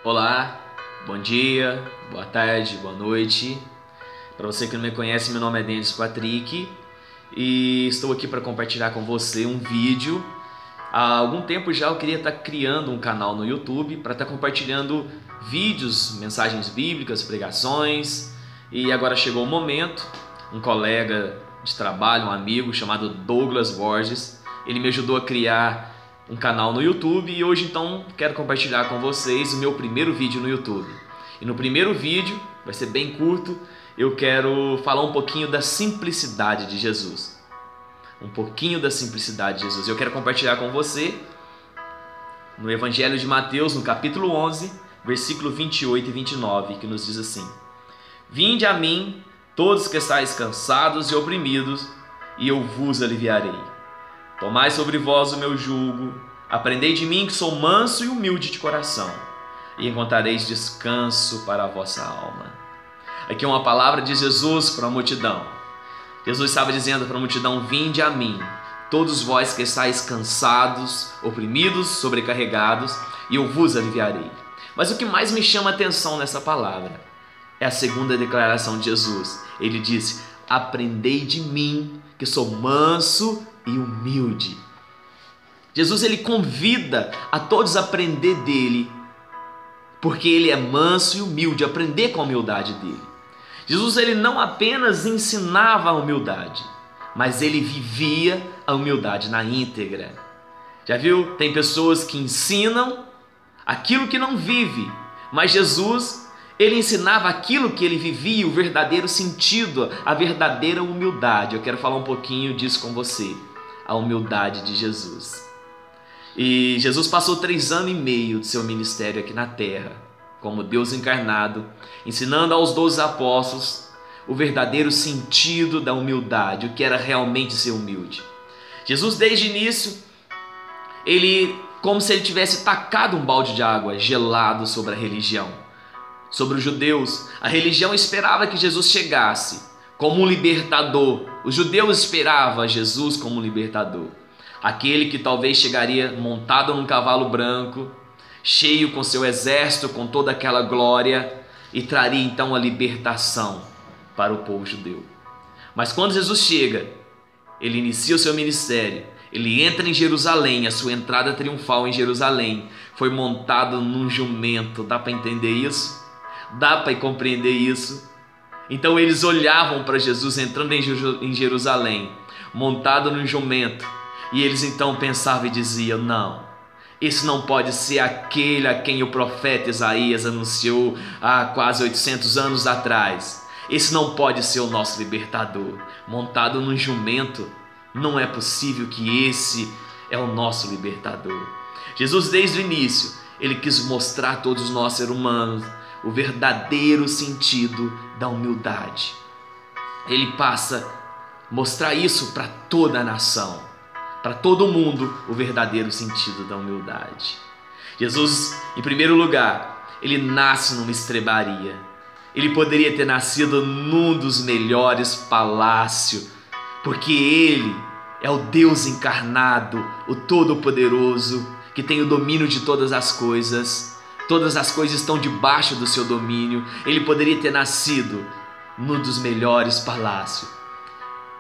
Olá, bom dia, boa tarde, boa noite. Para você que não me conhece, meu nome é Denis Patrick e estou aqui para compartilhar com você um vídeo. Há algum tempo já eu queria estar criando um canal no YouTube para estar compartilhando vídeos, mensagens bíblicas, pregações, e agora chegou o momento. Um colega de trabalho, um amigo chamado Douglas Borges, ele me ajudou a criar um canal no YouTube e hoje então quero compartilhar com vocês o meu primeiro vídeo no YouTube. E no primeiro vídeo, vai ser bem curto, eu quero falar um pouquinho da simplicidade de Jesus. Um pouquinho da simplicidade de Jesus. Eu quero compartilhar com você no Evangelho de Mateus, no capítulo 11, versículo 28 e 29, que nos diz assim: Vinde a mim, todos que estáis cansados e oprimidos, e eu vos aliviarei. Tomai sobre vós o meu jugo, aprendei de mim que sou manso e humilde de coração, e encontrareis descanso para a vossa alma. Aqui é uma palavra de Jesus para a multidão. Jesus estava dizendo para a multidão: vinde a mim, todos vós que estáis cansados, oprimidos, sobrecarregados, e eu vos aliviarei. Mas o que mais me chama a atenção nessa palavra é a segunda declaração de Jesus. Ele disse: aprendei de mim, que sou manso e humilde. Jesus ele convida a todos a aprender dele, porque ele é manso e humilde, aprender com a humildade dele. Jesus ele não apenas ensinava a humildade, mas ele vivia a humildade na íntegra. Já viu? Tem pessoas que ensinam aquilo que não vive, mas Jesus ele ensinava aquilo que ele vivia, o verdadeiro sentido, a verdadeira humildade. Eu quero falar um pouquinho disso com você, a humildade de Jesus. E Jesus passou 3 anos e meio de seu ministério aqui na terra, como Deus encarnado, ensinando aos 12 apóstolos o verdadeiro sentido da humildade, o que era realmente ser humilde. Jesus, desde o início, ele, como se ele tivesse tacado um balde de água gelado sobre a religião, sobre os judeus. A religião esperava que Jesus chegasse como um libertador. Os judeus esperavam Jesus como um libertador, aquele que talvez chegaria montado num cavalo branco, cheio com seu exército, com toda aquela glória, e traria então a libertação para o povo judeu. Mas quando Jesus chega, ele inicia o seu ministério, ele entra em Jerusalém. A sua entrada triunfal em Jerusalém foi montado num jumento. Dá para entender isso? Dá para compreender isso? Então eles olhavam para Jesus entrando em Jerusalém, montado num jumento, e eles então pensavam e diziam: não, esse não pode ser aquele a quem o profeta Isaías anunciou há quase 800 anos atrás. Esse não pode ser o nosso libertador. Montado num jumento, não é possível que esse é o nosso libertador. Jesus, desde o início, ele quis mostrar a todos nós, seres humanos, o verdadeiro sentido da humildade. Ele passa a mostrar isso para toda a nação, para todo mundo, o verdadeiro sentido da humildade. Jesus, em primeiro lugar, ele nasce numa estrebaria. Ele poderia ter nascido num dos melhores palácios, porque ele é o Deus encarnado, o Todo-Poderoso, que tem o domínio de todas as coisas. Todas as coisas estão debaixo do seu domínio. Ele poderia ter nascido num dos melhores palácios,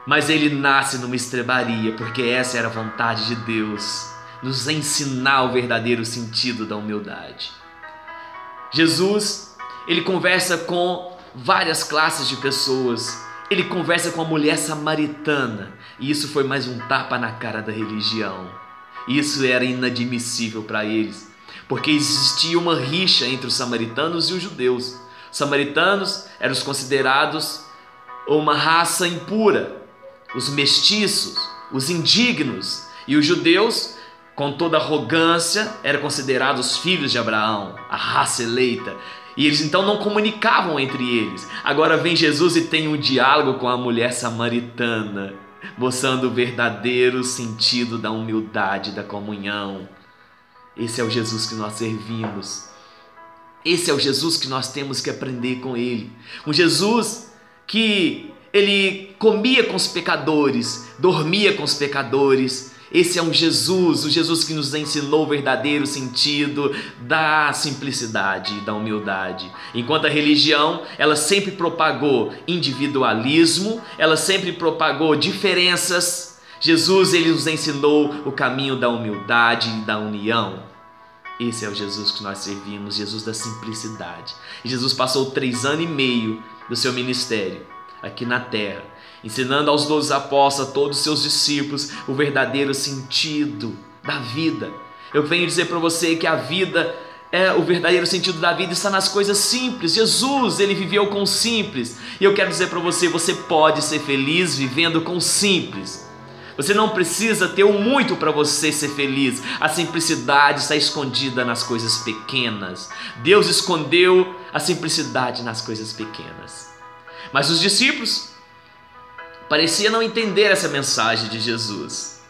mas ele nasce numa estrebaria, porque essa era a vontade de Deus, nos ensinar o verdadeiro sentido da humildade. Jesus, ele conversa com várias classes de pessoas. Ele conversa com a mulher samaritana, e isso foi mais um tapa na cara da religião. Isso era inadmissível para eles, porque existia uma rixa entre os samaritanos e os judeus. Os samaritanos eram considerados uma raça impura, os mestiços, os indignos, e os judeus, com toda arrogância, eram considerados filhos de Abraão, a raça eleita, e eles então não comunicavam entre eles. Agora vem Jesus e tem um diálogo com a mulher samaritana, mostrando o verdadeiro sentido da humildade, da comunhão. Esse é o Jesus que nós servimos. Esse é o Jesus que nós temos que aprender com ele. Um Jesus que ele comia com os pecadores, dormia com os pecadores, Esse é um Jesus, o Jesus que nos ensinou o verdadeiro sentido da simplicidade e da humildade. Enquanto a religião, ela sempre propagou individualismo, ela sempre propagou diferenças, Jesus, ele nos ensinou o caminho da humildade e da união. Esse é o Jesus que nós servimos, Jesus da simplicidade. E Jesus passou 3 anos e meio do seu ministério aqui na terra, ensinando aos 12 apóstolos, a todos os seus discípulos, o verdadeiro sentido da vida. Eu venho dizer para você que a vida, o verdadeiro sentido da vida está nas coisas simples. Jesus, ele viveu com o simples. E eu quero dizer para você, você pode ser feliz vivendo com o simples. Você não precisa ter o muito para você ser feliz. A simplicidade está escondida nas coisas pequenas. Deus escondeu a simplicidade nas coisas pequenas. Mas os discípulos pareciam não entender essa mensagem de Jesus.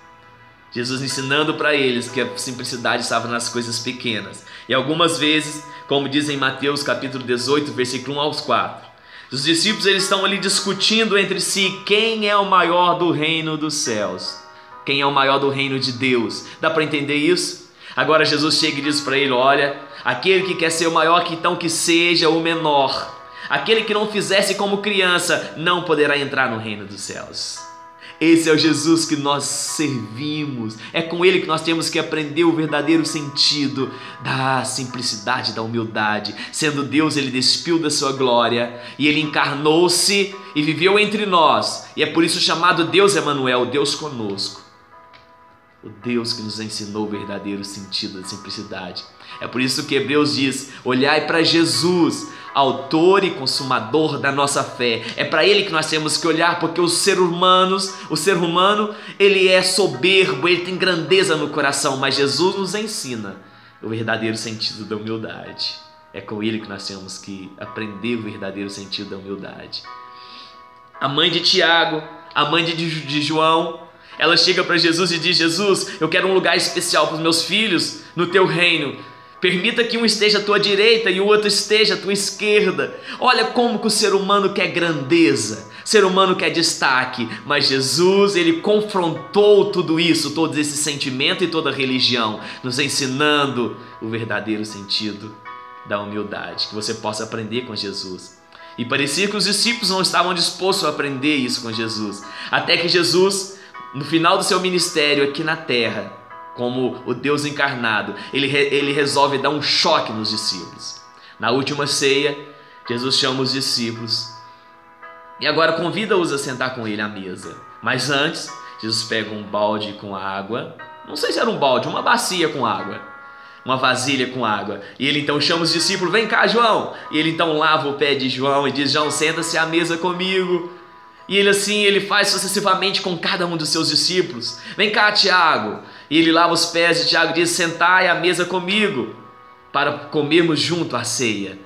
Jesus ensinando para eles que a simplicidade estava nas coisas pequenas. E algumas vezes, como diz em Mateus capítulo 18, versículo 1 aos 4, os discípulos, eles estão ali discutindo entre si quem é o maior do reino dos céus, quem é o maior do reino de Deus. Dá para entender isso? Agora Jesus chega e diz para ele: olha, aquele que quer ser o maior, que então que seja o menor. Aquele que não fizesse como criança não poderá entrar no reino dos céus. Esse é o Jesus que nós servimos. É com ele que nós temos que aprender o verdadeiro sentido da simplicidade, da humildade. Sendo Deus, ele despiu da sua glória e ele encarnou-se e viveu entre nós. E é por isso chamado Deus Emanuel, Deus conosco. O Deus que nos ensinou o verdadeiro sentido da simplicidade. É por isso que Hebreus diz: olhai para Jesus, autor e consumador da nossa fé. É para ele que nós temos que olhar, porque o ser humano, ele é soberbo, ele tem grandeza no coração, mas Jesus nos ensina o verdadeiro sentido da humildade. É com ele que nós temos que aprender o verdadeiro sentido da humildade. A mãe de Tiago, a mãe de João, ela chega para Jesus e diz: Jesus, eu quero um lugar especial para os meus filhos no teu reino. Permita que um esteja à tua direita e o outro esteja à tua esquerda. Olha como que o ser humano quer grandeza, o ser humano quer destaque. Mas Jesus, ele confrontou tudo isso, todo esse sentimento e toda a religião, nos ensinando o verdadeiro sentido da humildade, que você possa aprender com Jesus. E parecia que os discípulos não estavam dispostos a aprender isso com Jesus. Até que Jesus, no final do seu ministério aqui na terra, como o Deus encarnado, ele resolve dar um choque nos discípulos. Na última ceia, Jesus chama os discípulos e agora convida-os a sentar com ele à mesa. Mas antes, Jesus pega um balde com água, não sei se era um balde, uma bacia com água, uma vasilha com água, e ele então chama os discípulos: vem cá, João. E ele então lava o pé de João e diz: João, senta-se à mesa comigo. E ele faz sucessivamente com cada um dos seus discípulos. Vem cá, Tiago. E ele lava os pés de Tiago e diz: sentai à mesa comigo, para comermos junto a ceia.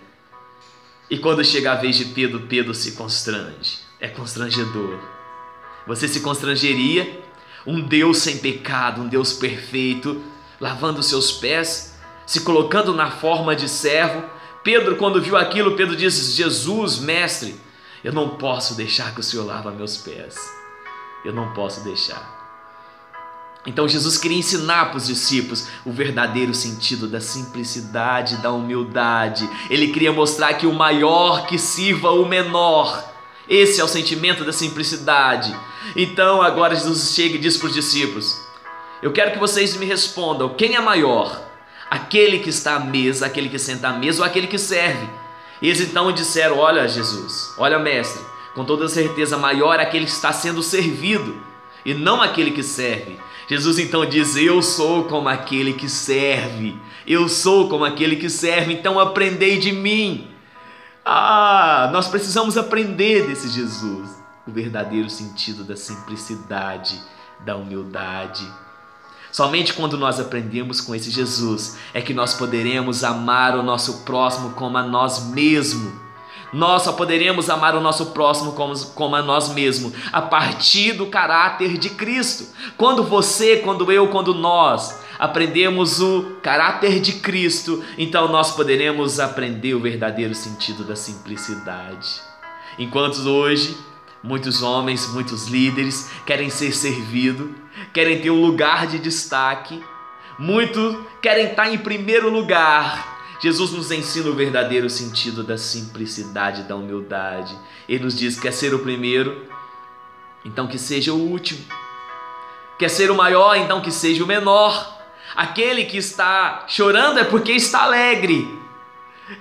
E quando chega a vez de Pedro, Pedro se constrange. É constrangedor. Você se constrangeria? Um Deus sem pecado, um Deus perfeito, lavando os seus pés, se colocando na forma de servo. Pedro, quando viu aquilo, Pedro disse: Jesus, mestre, eu não posso deixar que o Senhor lave meus pés. Eu não posso deixar. Então Jesus queria ensinar para os discípulos o verdadeiro sentido da simplicidade, da humildade. Ele queria mostrar que o maior que sirva o menor. Esse é o sentimento da simplicidade. Então agora Jesus chega e diz para os discípulos: eu quero que vocês me respondam, quem é maior? Aquele que está à mesa, aquele que senta à mesa ou aquele que serve? Eles então disseram: olha Jesus, olha mestre, com toda certeza maior é aquele que está sendo servido e não aquele que serve. Jesus então diz: eu sou como aquele que serve, eu sou como aquele que serve, então aprendei de mim. Nós precisamos aprender desse Jesus, o verdadeiro sentido da simplicidade, da humildade. Somente quando nós aprendemos com esse Jesus é que nós poderemos amar o nosso próximo como a nós mesmos. Nós só poderemos amar o nosso próximo como a nós mesmos a partir do caráter de Cristo. Quando você, quando eu, quando nós aprendemos o caráter de Cristo, então nós poderemos aprender o verdadeiro sentido da simplicidade. Enquanto hoje muitos homens, muitos líderes querem ser servidos, querem ter um lugar de destaque, muitos querem estar em primeiro lugar. Jesus nos ensina o verdadeiro sentido da simplicidade, da humildade. Ele nos diz que quer ser o primeiro, então que seja o último. Quer ser o maior, então que seja o menor. Aquele que está chorando é porque está alegre.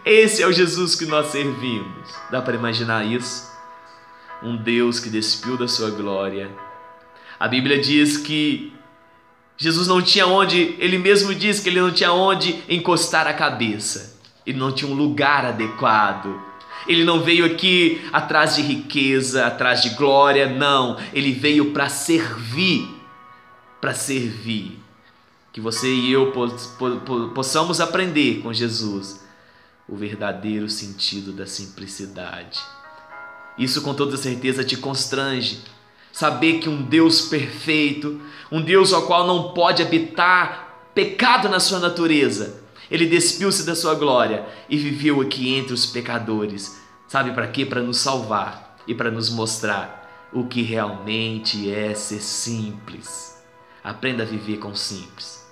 Esse é o Jesus que nós servimos. Dá para imaginar isso? Um Deus que despiu da sua glória. A Bíblia diz que Jesus não tinha onde, ele mesmo diz que ele não tinha onde encostar a cabeça. Ele não tinha um lugar adequado. Ele não veio aqui atrás de riqueza, atrás de glória, não. Ele veio para servir. Para servir. Que você e eu possamos aprender com Jesus o verdadeiro sentido da simplicidade. Isso com toda certeza te constrange. Saber que um Deus perfeito, um Deus ao qual não pode habitar pecado na sua natureza, ele despiu-se da sua glória e viveu aqui entre os pecadores. Sabe para quê? Para nos salvar e para nos mostrar o que realmente é ser simples. Aprenda a viver com simples.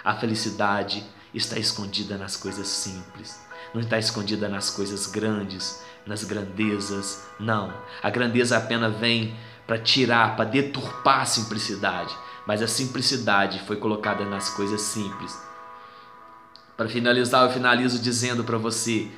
A felicidade está escondida nas coisas simples. Não está escondida nas coisas grandes, nas grandezas. Não. A grandeza apenas vem para tirar, para deturpar a simplicidade. Mas a simplicidade foi colocada nas coisas simples. Para finalizar, eu finalizo dizendo para você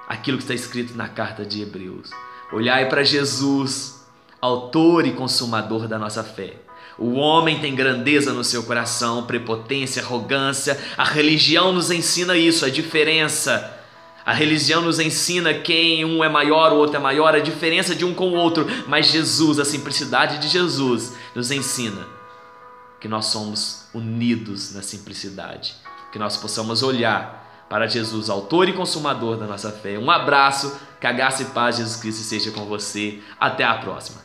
aquilo que está escrito na carta de Hebreus. Olhai para Jesus, autor e consumador da nossa fé. O homem tem grandeza no seu coração, prepotência, arrogância. A religião nos ensina isso, a diferença. A religião nos ensina quem um é maior, o outro é maior, a diferença de um com o outro. Mas Jesus, a simplicidade de Jesus, nos ensina que nós somos unidos na simplicidade. Que nós possamos olhar para Jesus, autor e consumador da nossa fé. Um abraço, que a graça e paz de Jesus Cristo esteja com você. Até a próxima.